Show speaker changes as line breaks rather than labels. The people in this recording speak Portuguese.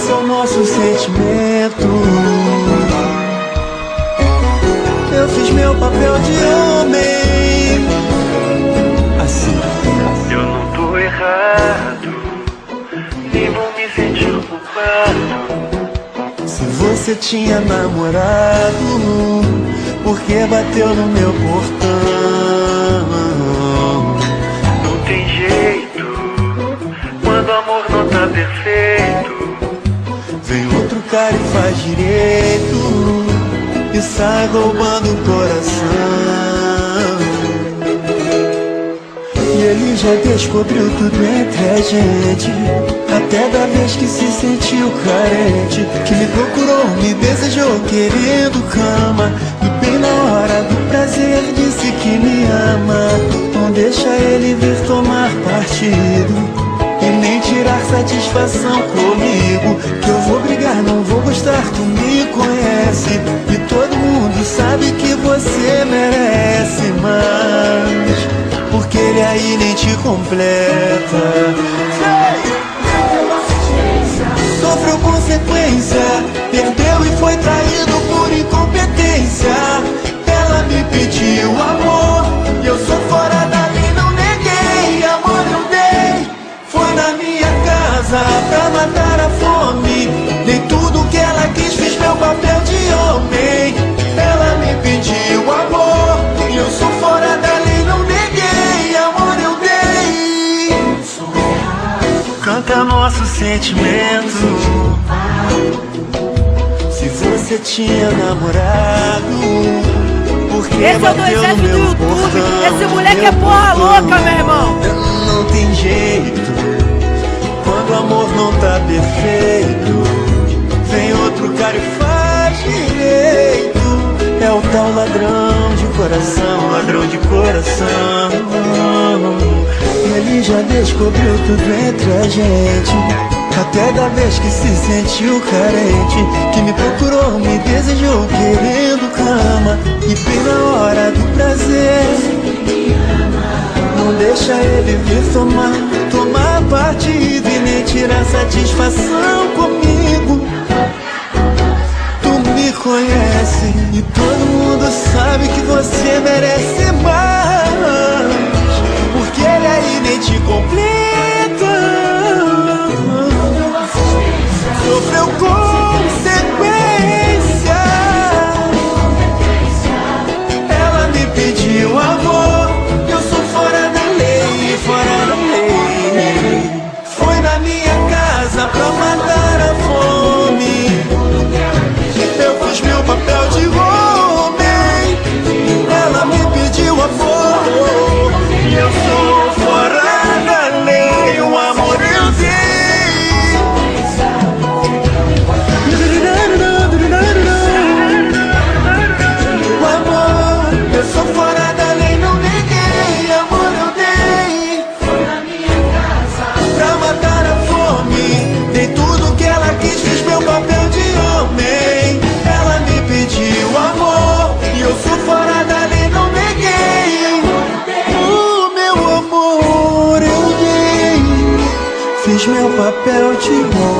Esse é o nosso sentimento. Eu fiz meu papel de homem. Assim.
Eu não tô errado, nem vou me sentir culpado.
Se você tinha namorado, por que bateu no meu portão?
Não tem jeito, quando o amor não tá perfeito.
Vem outro cara e faz direito e sai roubando o coração. E ele já descobriu tudo entre a gente, até da vez que se sentiu carente, que me procurou, me desejou querendo cama, e bem na hora do prazer disse que me ama. Não deixa ele vir tomar partido e nem tirar satisfação comigo, que eu vou brigar, não vou gostar, tu me conhece, e todo mundo sabe que você merece mais, porque ele aí nem te completa. Sofreu consequência, perdeu e foi traído por incompetência. Ela me pediu amor e eu sou fora da lei, não neguei. Amor eu dei, foi na minha casa pra matar a fome. Dei tudo que ela quis, fiz meu papel de homem. Ela me pediu amor e eu sou fora da lei, não neguei. Amor eu dei. Canta nosso sentimento. Se você tinha namorado, por que
Esse é o do
bateu no
exército do
meu
YouTube.
portão?
Esse moleque é porra louca, meu irmão.
Não tem jeito, quando o amor não tá perfeito, vem outro cara e faz direito. É o tal ladrão de coração, ladrão de coração. Ele já descobriu tudo entre a gente, até da vez que se sentiu carente, que me procurou, me desejou querendo cama, e bem na hora do prazer não deixa ele vir tomar partido e nem tirar satisfação comigo. Tu me conhece e todo mundo sabe que você merece mais, porque ele aí nem te completa. Sofreu consequência. Ela me pediu amor, eu sou fora da lei, fora da lei. Foi na minha casa pra matar a fome. Eu fiz meu papel de homem. Ela me pediu amor e eu sou fora da lei. O amor eu dei. O amor, eu sou fora da lei, não neguei. Amor eu dei. Foi na minha casa pra matar a fome. Dei tudo que ela quis, fiz meu papel de homem. Ela me pediu amor e eu sou fora da lei, não neguei. O meu amor eu dei, fiz meu papel de homem.